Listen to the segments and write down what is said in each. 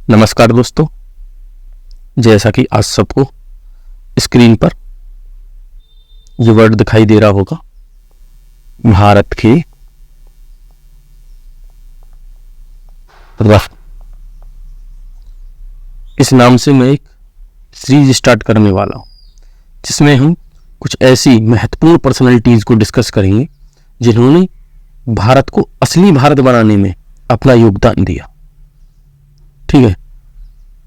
नमस्कार दोस्तों, जैसा कि आज सबको स्क्रीन पर ये वर्ड दिखाई दे रहा होगा, भारत के रत्न, इस नाम से मैं एक सीरीज स्टार्ट करने वाला हूं जिसमें हम कुछ ऐसी महत्वपूर्ण पर्सनालिटीज को डिस्कस करेंगे जिन्होंने भारत को असली भारत बनाने में अपना योगदान दिया। ठीक है,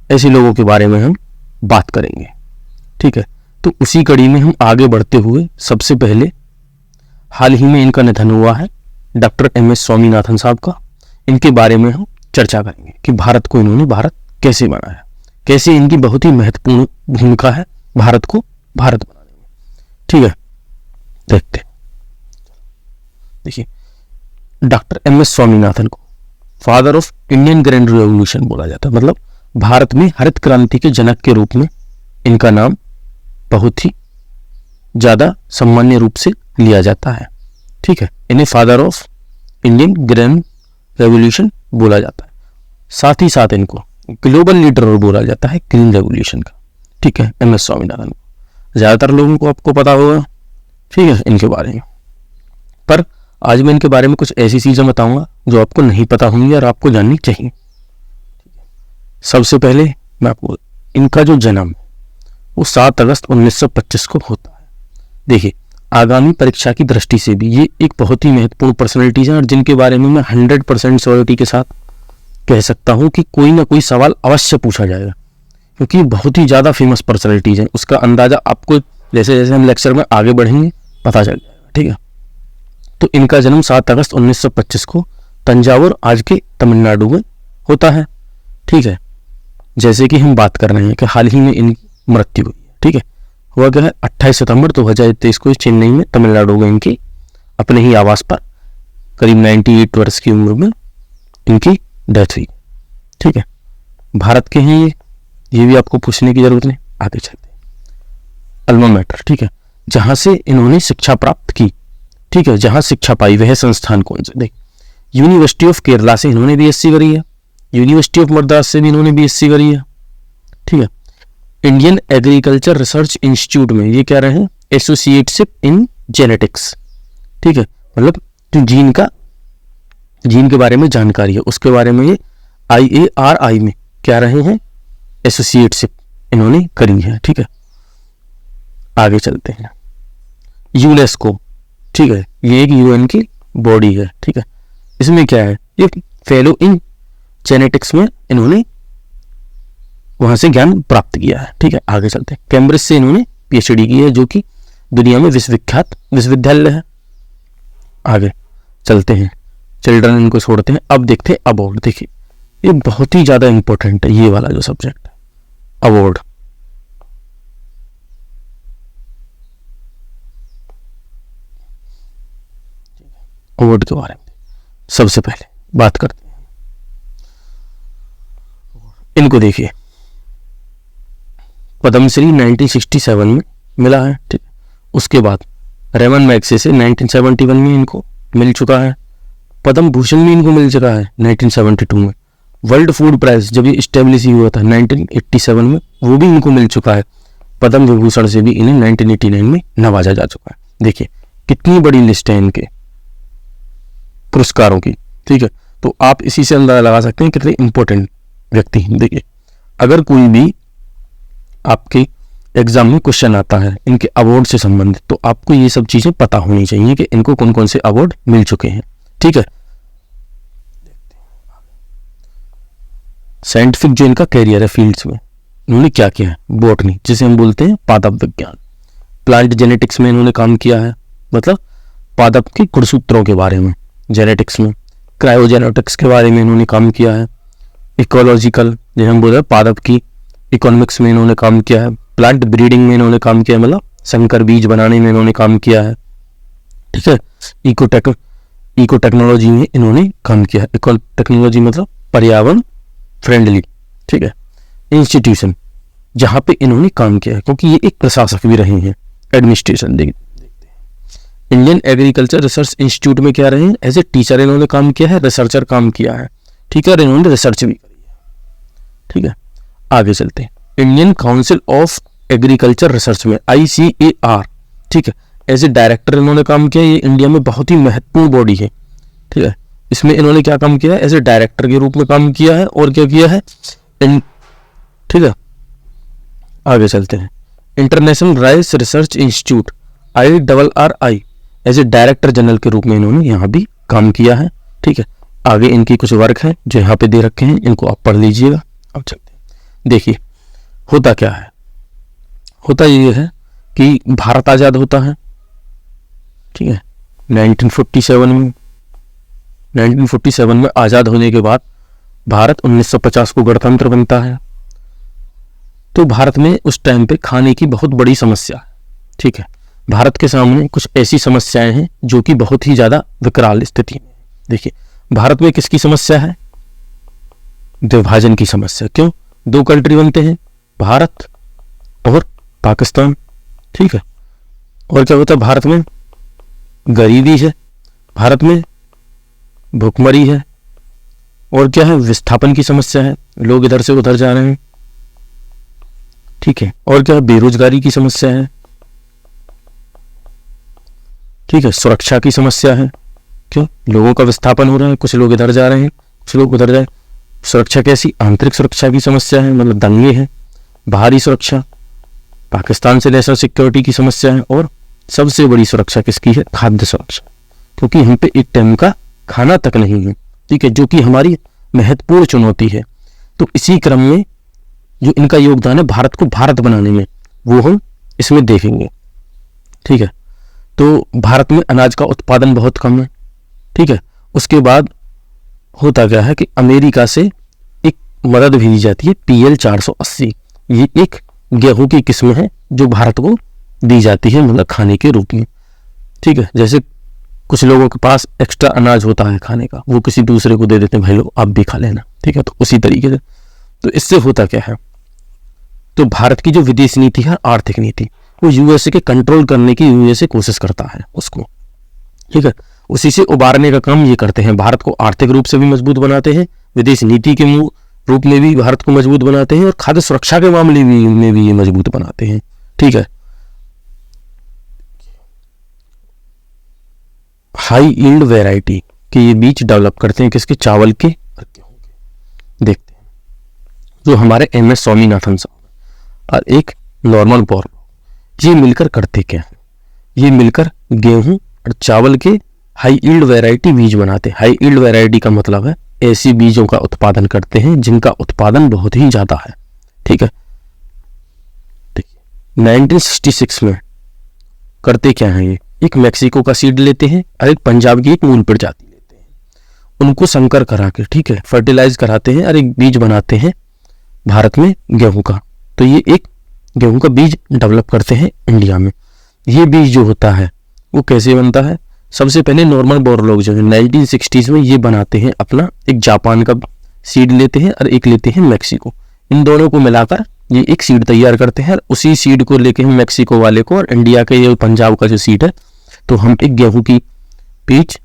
ऐसे लोगों के बारे में हम बात करेंगे। ठीक है, तो उसी कड़ी में हम आगे बढ़ते हुए सबसे पहले हाल ही में इनका निधन हुआ है, डॉक्टर एम.एस. स्वामीनाथन साहब का। इनके बारे में हम चर्चा करेंगे कि भारत को इन्होंने भारत कैसे बनाया, कैसे इनकी बहुत ही महत्वपूर्ण भूमिका है भारत को भारत बनाने में। ठीक है, देखते हैं। देखिए, डॉक्टर एम.एस. स्वामीनाथन को father of Indian grand revolution बोला जाता है, मतलब भारत में हरित क्रांति के जनक के रूप में इनका नाम बहुत ही ज्यादा सामान्य रूप से लिया जाता है। ठीक है, इन्हें father of Indian grand revolution बोला जाता है। साथ ही साथ इनको ग्लोबल लीडर बोला जाता है ग्रीन रेवोल्यूशन का। ठीक है, एम.एस. स्वामीनाथन को ज्यादातर लोगों को आपको पता होगा। ठीक है, इनके बारे में, पर आज मैं इनके बारे में कुछ ऐसी चीजें बताऊंगा जो आपको नहीं पता होंगी और आपको जाननी चाहिए। सबसे पहले मैं आपको इनका जो जन्म है वो 7 अगस्त 1925 को होता है। देखिए, आगामी परीक्षा की दृष्टि से भी ये एक बहुत ही महत्वपूर्ण पर्सनैलिटीज है और जिनके बारे में मैं 100% श्योरिटी के साथ कह सकता हूं कि कोई ना कोई सवाल अवश्य पूछा जाएगा, क्योंकि बहुत ही ज्यादा फेमस पर्सनैलिटीज है। उसका अंदाजा आपको जैसे जैसे हम लेक्चर में आगे बढ़ेंगे पता चल जाएगा। ठीक है, तो इनका जन्म 7 अगस्त 1925 को तंजावुर, आज के तमिलनाडु में होता है। ठीक है, जैसे कि हम बात कर रहे हैं कि हाल ही में इनकी मृत्यु हुई है। ठीक है, हुआ क्या है, 28 सितंबर 2023 को चेन्नई में, तमिलनाडु में इनके अपने ही आवास पर करीब 98 वर्ष की उम्र में इनकी डेथ हुई। ठीक है, भारत के हैं ये भी आपको पूछने की जरूरत नहीं। आगे चलते हैं, अल्मा मैटर। ठीक है, जहां से इन्होंने शिक्षा प्राप्त की। ठीक है, जहां शिक्षा पाई वह संस्थान कौन से, देख, यूनिवर्सिटी ऑफ केरला से इन्होंने बीएससी करी है, यूनिवर्सिटी ऑफ मद्रास से भी इन्होंने बीएससी करी है। ठीक है, इंडियन एग्रीकल्चर रिसर्च इंस्टीट्यूट में ये क्या रहे हैं, एसोसिएटशिप इन जेनेटिक्स। ठीक है, मतलब जो जीन के बारे में जानकारी है उसके बारे में ये IARI में क्या रहे हैं, एसोसिएटशिप इन्होंने करी है। ठीक है, आगे चलते हैं। यूनेस्को, ठीक है, ये एक UN की बॉडी है। ठीक है, इसमें क्या है, ये फेलो इन जेनेटिक्स में इन्होंने वहां से ज्ञान प्राप्त किया है। ठीक है, आगे चलते हैं। कैम्ब्रिज से इन्होंने PhD की है, जो कि दुनिया में विश्वविख्यात विश्वविद्यालय है। आगे चलते हैं, चिल्ड्रन इनको छोड़ते हैं। अब देखते हैं अवार्ड। देखिए, ये बहुत ही ज्यादा इंपॉर्टेंट है, ये वाला जो सब्जेक्ट है, अवार्ड। अवार्ड के बारे में सबसे पहले बात करते हैं। इनको देखिए, पद्मश्री 1967 में मिला है। ठीक, उसके बाद रेमन मैग्सेसे 1971 में इनको मिल चुका है। पद्म भूषण भी इनको मिल चुका है 1972 में। वर्ल्ड फूड प्राइज जब ये स्टेब्लिश हुआ था 1987 में, वो भी इनको मिल चुका है। पद्म विभूषण से भी इन्हें 1989 में नवाजा जा चुका है। देखिए कितनी बड़ी लिस्ट है इनके पुरस्कारों की। ठीक है, तो आप इसी से अंदाजा लगा सकते हैं कितने इंपॉर्टेंट व्यक्ति हैं। देखिए, अगर कोई भी आपके एग्जाम में क्वेश्चन आता है इनके अवार्ड से संबंधित, तो आपको ये सब चीजें पता होनी चाहिए कि इनको कौन कौन से अवार्ड मिल चुके हैं। ठीक है, साइंटिफिक जो इनका कैरियर है फील्ड्स में, इन्होंने क्या किया है, बॉटनी जिसे हम बोलते हैं पादप विज्ञान, प्लांट जेनेटिक्स में इन्होंने काम किया है, मतलब पादप के गुणसूत्रों के बारे में जेनेटिक्स में, क्रायोजेनेटिक्स के बारे में इन्होंने काम किया है, इकोलॉजिकल जैसे हम बोल रहे हैं पादप की इकोनॉमिक्स में इन्होंने काम किया है, प्लांट ब्रीडिंग में इन्होंने काम किया है, मतलब संकर बीज बनाने में इन्होंने काम किया है। ठीक है, इको टेक्नोलॉजी में इन्होंने काम किया है। इको टेक्नोलॉजी मतलब पर्यावरण फ्रेंडली। ठीक है, इंस्टीट्यूशन जहां पे इन्होंने काम किया है, क्योंकि ये एक प्रशासक भी रहे हैं, एडमिनिस्ट्रेशन। देखते हैं, इंडियन एग्रीकल्चर रिसर्च इंस्टीट्यूट में क्या रहे हैं, एज ए टीचर इन्होंने काम किया है, रिसर्चर काम किया है। ठीक है, और इन्होंने रिसर्च भी करी है। ठीक है, आगे चलते हैं। Indian council of agriculture research में ICAR, ठीक है, एज ए डायरेक्टर इन्होंने काम किया। ये इंडिया में बहुत ही महत्वपूर्ण बॉडी है, ठीक है। इसमें इन्होंने क्या काम किया है, एज ए डायरेक्टर के रूप में काम किया है। और क्या किया है, ठीक है, आगे चलते हैं। International Rice Research Institute IRRI as a director general के रूप में इन्होंने यहाँ भी काम किया है, ठीक है। आगे इनकी कुछ वर्क है जो यहाँ पे दे रखे हैं, इनको आप पढ़ लीजिएगा। अब चलते हैं, देखिए होता क्या है। होता ये है कि भारत आज़ाद होता है, ठीक है, 1947 में आज़ाद होने के बाद भारत 1950 को गणतंत्र बनता है। तो भारत में उस टाइम पे खाने की बहुत बड़ी समस्या है, ठीक है। भारत के सामने कुछ ऐसी समस्याएं हैं जो कि बहुत ही ज़्यादा विकराल स्थिति में। देखिए भारत में किसकी समस्या है, विभाजन की समस्या। क्यों, दो कंट्री बनते हैं, भारत और पाकिस्तान, ठीक है। और क्या होता है, भारत में गरीबी है, भारत में भुखमरी है, और क्या है, विस्थापन की समस्या है, लोग इधर से उधर जा रहे हैं, ठीक है। और क्या है, बेरोजगारी की समस्या है, ठीक है। सुरक्षा की समस्या है, क्यों, लोगों का विस्थापन हो रहा है, कुछ लोग इधर जा रहे हैं, कुछ लोग उधर जाए। सुरक्षा कैसी, आंतरिक सुरक्षा की समस्या है, मतलब दंगे हैं। बाहरी सुरक्षा, पाकिस्तान से नेशनल सिक्योरिटी की समस्या है। और सबसे बड़ी सुरक्षा किसकी है, खाद्य सुरक्षा, क्योंकि हम पे एक टाइम का खाना तक नहीं है, ठीक है, जो कि हमारी महत्वपूर्ण चुनौती है। तो इसी क्रम में जो इनका योगदान है भारत को भारत बनाने में, वो हम इसमें देखेंगे, ठीक है। तो भारत में अनाज का उत्पादन बहुत कम है, ठीक है। उसके बाद होता क्या है कि अमेरिका से एक मदद भेजी जाती है PL 480। ये एक गेहूं की किस्म है जो भारत को दी जाती है, मतलब खाने के रूप में, ठीक है। जैसे कुछ लोगों के पास एक्स्ट्रा अनाज होता है खाने का, वो किसी दूसरे को दे देते हैं, भाई लो आप भी खा लेना, ठीक है। तो उसी तरीके से तो इससे होता क्या है, तो भारत की जो विदेश नीति है, आर्थिक नीति, वो USA के कंट्रोल करने की USA कोशिश करता है उसको, ठीक है। उसी से उबारने का काम ये करते हैं, भारत को आर्थिक रूप से भी मजबूत बनाते हैं, विदेश नीति के रूप में भी भारत को मजबूत बनाते हैं, और खाद्य सुरक्षा के मामले में भी ये मजबूत बनाते हैं, ठीक है। हाई यील्ड वैरायटी के ये बीज डेवलप करते हैं, किसके, चावल के और गेहूं के। देखते हैं जो हमारे MS स्वामीनाथन साहब और एक नॉर्मन बोरलॉग, ये मिलकर करते क्या है, ये मिलकर गेहूं और चावल के हाई यील्ड वैरायटी बीज बनाते हैं। हाई यील्ड वैरायटी का मतलब है ऐसी बीजों का उत्पादन करते हैं जिनका उत्पादन बहुत ही ज्यादा है, ठीक है। देखिए 1966 में करते क्या है, ये एक मैक्सिको का सीड लेते हैं और एक पंजाब की एक मूल प्रजाति लेते हैं, उनको संकर करा के, ठीक है, फर्टिलाइज कराते हैं और एक बीज बनाते हैं भारत में गेहूं का। तो ये एक गेहूं का बीज डेवलप करते हैं इंडिया में। ये बीज जो होता है वो कैसे बनता है, सबसे पहले नॉर्मन बोरलॉग जो है 1960s में ये बनाते हैं अपना, एक जापान का सीड लेते हैं और एक लेते हैं मैक्सिको, इन दोनों को मिलाकर ये एक सीड तैयार करते हैं। उसी सीड को लेके हम मैक्सिको वाले को और इंडिया के ये पंजाब का जो सीड है, तो हम एक गेहूं की बीज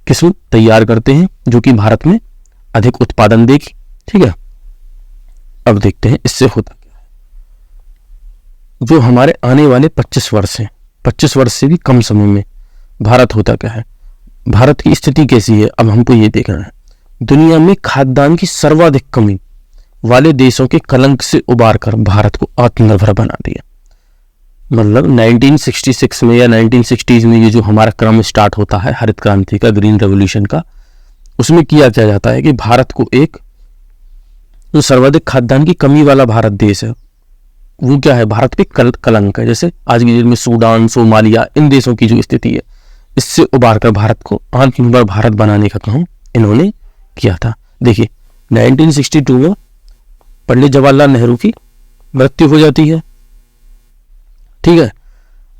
किस्म तैयार करते हैं जो कि भारत में अधिक उत्पादन देगी, ठीक है। अब देखते हैं इससे होता क्या है, जो हमारे आने वाले 25 वर्ष हैं, 25 वर्ष से भी कम समय में भारत होता क्या है, भारत की स्थिति कैसी है, अब हमको ये देखना है। दुनिया में खाद्यान्न की सर्वाधिक कमी वाले देशों के कलंक से उबार कर भारत को आत्मनिर्भर बना दिया। मतलब 1966 में या 1960s में ये जो हमारा क्रम स्टार्ट होता है हरित क्रांति का, ग्रीन रेवोल्यूशन का, उसमें किया क्या जाता है कि भारत को एक जो सर्वाधिक खाद्यान्न की कमी वाला भारत देश है, वो क्या है, भारत पे कलंक है। जैसे आज की डेट में सूडान, सोमालिया, इन देशों की जो स्थिति है, इससे उबार कर भारत को आत्मनिर्भर भारत बनाने का काम इन्होंने किया था। देखिए 1962 में पंडित जवाहरलाल नेहरू की मृत्यु हो जाती है, ठीक है।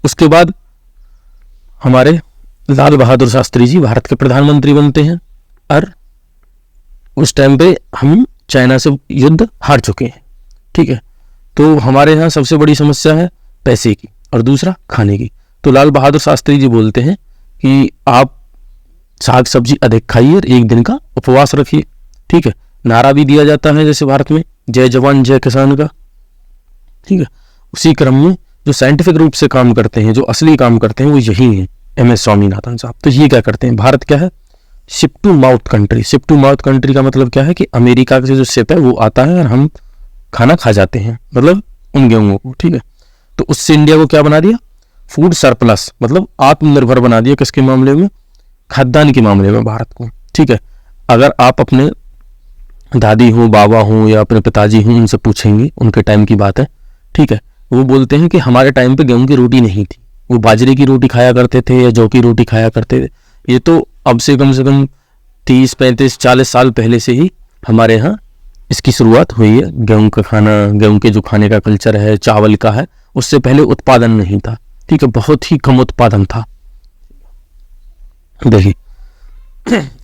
उसके बाद हमारे लाल बहादुर शास्त्री जी भारत के प्रधानमंत्री बनते हैं, और उस टाइम पे हम चाइना से युद्ध हार चुके हैं, ठीक है। तो हमारे यहाँ सबसे बड़ी समस्या है पैसे की और दूसरा खाने की। तो लाल बहादुर शास्त्री जी बोलते हैं कि आप साग सब्जी अधिक खाइए और एक दिन का उपवास रखिए, ठीक है। नारा भी दिया जाता है जैसे भारत में जय जवान जय किसान का, ठीक है। उसी क्रम में जो साइंटिफिक रूप से काम करते हैं, जो असली काम करते हैं, वो यही है एम एस स्वामीनाथन साहब। तो ये क्या करते हैं, भारत क्या है, ship to mouth country. Ship to mouth country का मतलब क्या है कि अमेरिका से जो शिप है वो आता है और हम खाना खा जाते हैं, मतलब उन गेहूं को, ठीक है। तो उससे इंडिया को क्या बना दिया, फूड सरप्लस, मतलब आत्मनिर्भर बना दिया किसके मामले में, खाद्यान्न के मामले में भारत को, ठीक है। अगर आप अपने दादी हो, बाबा हो या अपने पिताजी हो, उनसे पूछेंगे, उनके टाइम की बात है, ठीक है, वो बोलते हैं कि हमारे टाइम पे गेहूं की रोटी नहीं थी, वो बाजरे की रोटी खाया करते थे या जौ की रोटी खाया करते थे। ये तो अब से कम 30, 35, 40 साल पहले से ही हमारे यहाँ इसकी शुरुआत हुई है। गेहूं का खाना, गेहूं के जो खाने का कल्चर है, चावल का है, उससे पहले उत्पादन नहीं था, ठीक है, बहुत ही कम उत्पादन था। देखिए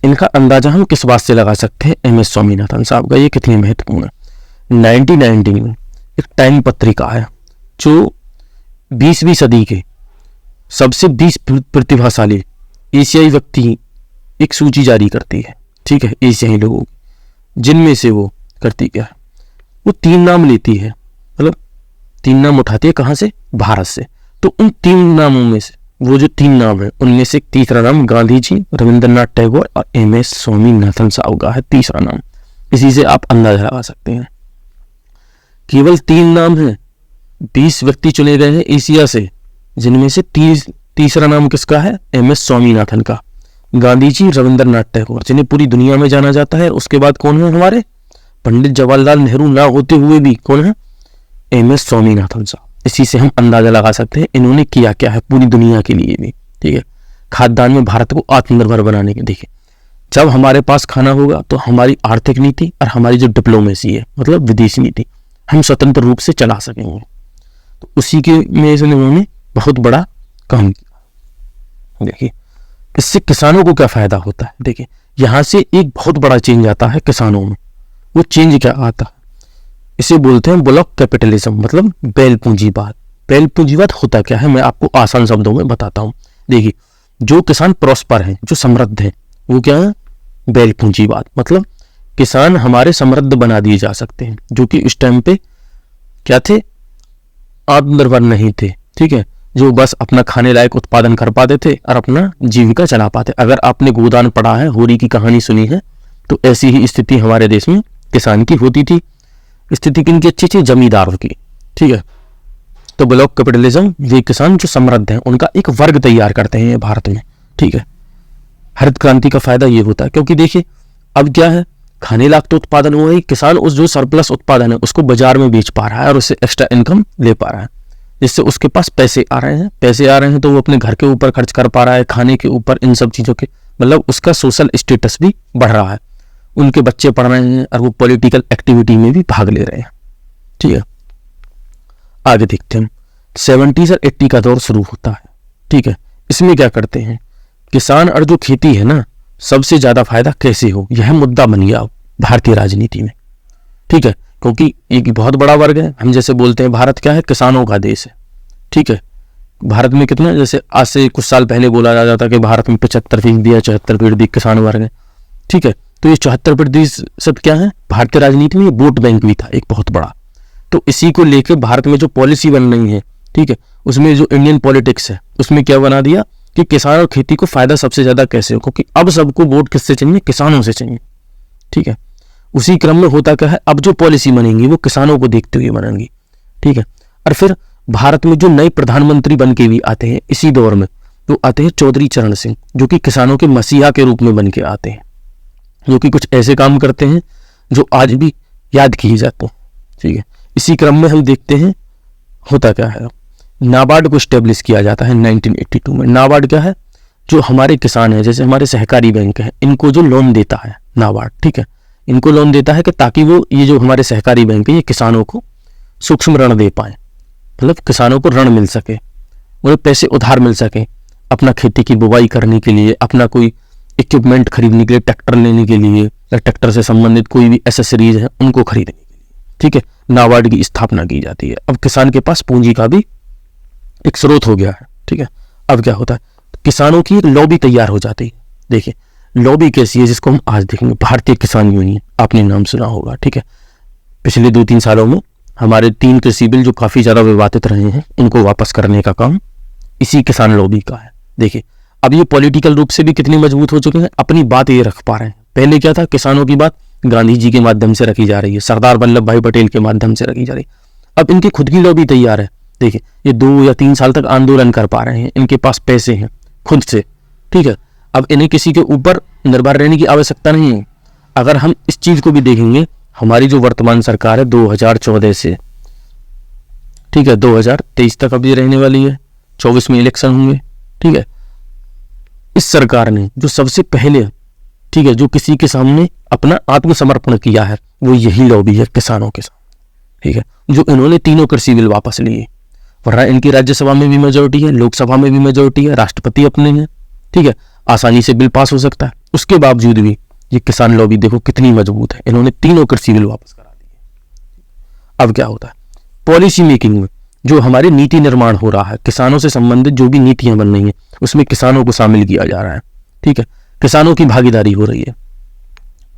इनका अंदाजा हम किस बात से लगा सकते हैं, एम एस स्वामीनाथन साहब का ये कितनी महत्वपूर्ण है। 1919 में एक टाइम पत्रिका है जो 20वीं सदी के सबसे 20 प्रतिभाशाली एशियाई व्यक्ति एक सूची जारी करती है, ठीक है, एशियाई लोगों की, जिनमें से वो करती क्या है, वो 3 नाम लेती है, मतलब 3 नाम उठाती है, कहाँ से, भारत से। तो उन 3 नामों में से वो जो 3 नाम है उनमें से तीसरा नाम गांधी जी, रविंद्रनाथ टैगोर और एम एस स्वामीनाथन साहब का है तीसरा नाम। इसी से आप अंदाजा लगा सकते हैं, केवल 3 नाम है, 20 व्यक्ति चुने गए हैं एशिया से, जिनमें से तीसरा नाम किसका है, एम एस स्वामीनाथन का। गांधी जी, रविंद्रनाथ टैगोर जिन्हें पूरी दुनिया में जाना जाता है, उसके बाद कौन है हमारे, पंडित जवाहरलाल नेहरू ना होते हुए भी कौन है, एम एस स्वामीनाथन साहब। इसी से हम अंदाजा लगा सकते हैं इन्होंने किया क्या है पूरी दुनिया के लिए भी, ठीक है, खाद्यान्न में भारत को आत्मनिर्भर बनाने के। देखिए जब हमारे पास खाना होगा तो हमारी आर्थिक नीति और हमारी जो डिप्लोमेसी है, मतलब विदेशी नीति, हम स्वतंत्र रूप से चला सकेंगे। तो उसी के में इन्होंने बहुत बड़ा काम किया। देखिए इससे किसानों को क्या फायदा होता है, देखिए यहां से एक बहुत बड़ा चेंज आता है किसानों में। वो चेंज क्या आता है, इसे बोलते हैं ब्लॉक कैपिटलिज्म, मतलब बैल पूंजीवाद। बैल पूंजीवाद होता क्या है, मैं आपको आसान शब्दों में बताता हूं। देखिए जो किसान प्रॉस्पर हैं, जो समृद्ध हैं, वो क्या है, बैल पूंजीवाद, मतलब किसान हमारे समृद्ध बना दिए जा सकते हैं, जो कि उस टाइम पे क्या थे, आत्मनिर्भर नहीं थे, ठीक है, जो बस अपना खाने लायक उत्पादन कर पाते थे और अपना जीविका चला पाते। अगर आपने गोदान पढ़ा है, होरी की कहानी सुनी है, तो ऐसी ही स्थिति हमारे देश में किसान की होती थी। स्थिति किनकी अच्छी थी, जमींदारों की, ठीक है। तो ब्लॉक कैपिटलिज्म, ये किसान जो समृद्ध हैं उनका एक वर्ग तैयार करते हैं भारत में, ठीक है। हरित क्रांति का फायदा ये होता है, क्योंकि देखिए अब क्या है, खाने लायक तो उत्पादन हुआ ही, किसान उस जो सरप्लस उत्पादन है उसको बाजार में बेच पा रहा है और उससे एक्स्ट्रा इनकम ले पा रहा है, जिससे उसके पास पैसे आ रहे हैं, तो वो अपने घर के ऊपर खर्च कर पा रहा है, खाने के ऊपर, इन सब चीज़ों के, मतलब उसका सोशल स्टेटस भी बढ़ रहा है, उनके बच्चे पढ़ रहे हैं और वो पॉलिटिकल एक्टिविटी में भी भाग ले रहे हैं, ठीक है। आगे देखते हैं, 70s और 80 का दौर शुरू होता है, ठीक है। इसमें क्या करते हैं, किसान और जो खेती है ना, सबसे ज्यादा फायदा कैसे हो, यह मुद्दा बन गया भारतीय राजनीति में, ठीक है, क्योंकि एक बहुत बड़ा वर्ग है। हम जैसे बोलते हैं भारत क्या है, किसानों का देश है, ठीक है। भारत में कितना, जैसे आज से कुछ साल पहले बोला जाता था कि भारत में 75% या 74% किसान वर्ग है, ठीक है। तो ये 74% क्या है, भारतीय राजनीति में वोट बैंक भी था एक बहुत बड़ा। तो इसी को लेकर भारत में जो पॉलिसी बन रही है, ठीक है, उसमें जो इंडियन पॉलिटिक्स है उसमें क्या बना दिया कि किसान और खेती को फायदा सबसे ज्यादा कैसे हो, क्योंकि अब सबको वोट किससे चाहिए, किसानों से चाहिए, ठीक है। उसी क्रम में होता क्या है, अब जो पॉलिसी बनेंगी वो किसानों को देखते हुए बनेंगी, ठीक है। और फिर भारत में जो नए प्रधानमंत्री बन के भी आते हैं इसी दौर में, तो आते हैं चौधरी चरण सिंह, जो कि किसानों के मसीहा के रूप में बन के आते हैं, जो कि कुछ ऐसे काम करते हैं जो आज भी याद किए जाते हैं, ठीक है। इसी क्रम में हम देखते हैं होता क्या है, नाबार्ड को स्टेब्लिश किया जाता है 1982 में। नाबार्ड क्या है, जो हमारे किसान हैं, जैसे हमारे सहकारी बैंक है, इनको जो लोन देता है नाबार्ड, ठीक है, इनको लोन देता है कि ताकि वो ये जो हमारे सहकारी बैंक है ये किसानों को सूक्ष्म ऋण दे पाए, मतलब किसानों को ऋण मिल सके, उन्हें पैसे उधार मिल सके अपना खेती की बुवाई करने के लिए, अपना कोई इक्विपमेंट खरीदने के लिए, ट्रैक्टर लेने के लिए, या ट्रैक्टर से संबंधित कोई भी एसेसरीज है उनको खरीदने के लिए, ठीक है। नाबार्ड की स्थापना की जाती है। अब किसान के पास पूंजी का भी एक स्रोत हो गया है, ठीक है। अब क्या होता है, किसानों की एक लॉबी तैयार हो जाती है। देखिए लॉबी कैसी है, जिसको हम आज देखेंगे, भारतीय किसान यूनियन। आपने नाम सुना होगा, ठीक है। पिछले 2-3 सालों में हमारे 3 कृषि बिल जो काफी ज्यादा विवादित रहे हैं, उनको वापस करने का काम इसी किसान लॉबी का है। देखिए अब ये पॉलिटिकल रूप से भी कितने मजबूत हो चुके हैं, अपनी बात ये रख पा रहे हैं। पहले क्या था, किसानों की बात गांधी जी के माध्यम से रखी जा रही है, सरदार वल्लभ भाई पटेल के माध्यम से रखी जा रही है। अब इनकी खुद की लॉबी तैयार है। देखिए ये 2 या 3 साल तक आंदोलन कर पा रहे हैं, इनके पास पैसे हैं खुद से, ठीक है। अब इन्हें किसी के ऊपर निर्भर रहने की आवश्यकता नहीं है। अगर हम इस चीज को भी देखेंगे, हमारी जो वर्तमान सरकार है 2014 से, ठीक है, 2023 तक अभी रहने वाली है, 24 में इलेक्शन होंगे, ठीक है। इस सरकार ने जो सबसे पहले, ठीक है, जो किसी के सामने अपना आत्मसमर्पण किया है, वो यही लॉबी है किसानों के सामने, ठीक है, जो इन्होंने तीनों कृषि बिल वापस लिए। वरना इनकी राज्यसभा में भी मेजोरिटी है, लोकसभा में भी मेजोरिटी है, राष्ट्रपति अपने हैं, ठीक है, आसानी से बिल पास हो सकता है। उसके बावजूद भी ये किसान लॉबी देखो कितनी मजबूत है, इन्होंने तीनों कृषि बिल वापस करा दिए। अब क्या होता है, पॉलिसी मेकिंग में जो हमारे नीति निर्माण हो रहा है, किसानों से संबंधित जो भी नीतियां बन रही हैं, उसमें किसानों को शामिल किया जा रहा है, ठीक है, किसानों की भागीदारी हो रही है।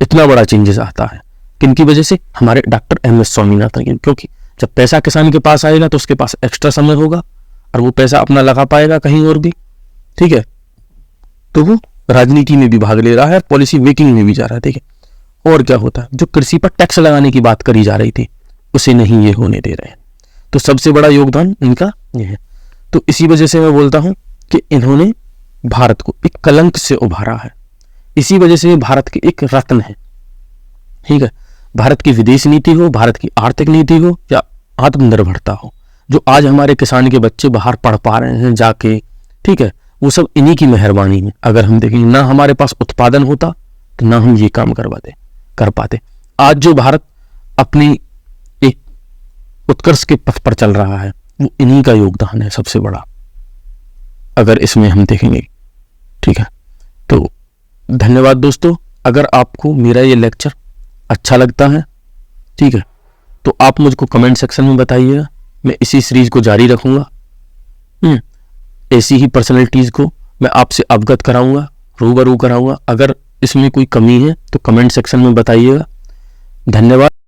इतना बड़ा चेंजेस आता है किनकी वजह से, हमारे डॉक्टर एम.एस. स्वामीनाथन की। क्योंकि जब पैसा किसान के पास आएगा तो उसके पास एक्स्ट्रा समय होगा और वो पैसा अपना लगा पाएगा कहीं और भी, ठीक है, तो वो राजनीति में भी भाग ले रहा है, पॉलिसी मेकिंग में भी जा रहा है, ठीक है। और क्या होता है, जो कृषि पर टैक्स लगाने की बात करी जा रही थी, उसे नहीं ये होने दे रहे हैं। तो सबसे बड़ा योगदान इनका ये है। तो इसी वजह से मैं बोलता हूं कि इन्होंने भारत को एक कलंक से उभारा है, इसी वजह से भारत के एक रत्न है, ठीक है। भारत की विदेश नीति हो, भारत की आर्थिक नीति हो या आत्मनिर्भरता हो, जो आज हमारे किसान के बच्चे बाहर पढ़ पा रहे हैं जाके, ठीक है, वो सब इन्हीं की मेहरबानी में। अगर हम देखें, ना हमारे पास उत्पादन होता तो ना हम ये काम कर पाते। आज जो भारत अपनी एक उत्कर्ष के पथ पर चल रहा है, वो इन्हीं का योगदान है सबसे बड़ा, अगर इसमें हम देखेंगे, ठीक है। तो धन्यवाद दोस्तों। अगर आपको मेरा ये लेक्चर अच्छा लगता है, ठीक है, तो आप मुझको कमेंट सेक्शन में बताइएगा। मैं इसी सीरीज को जारी रखूंगा, ऐसी ही पर्सनैलिटीज को मैं आपसे अवगत कराऊंगा, रूबरू कराऊंगा। अगर इसमें कोई कमी है तो कमेंट सेक्शन में बताइएगा। धन्यवाद।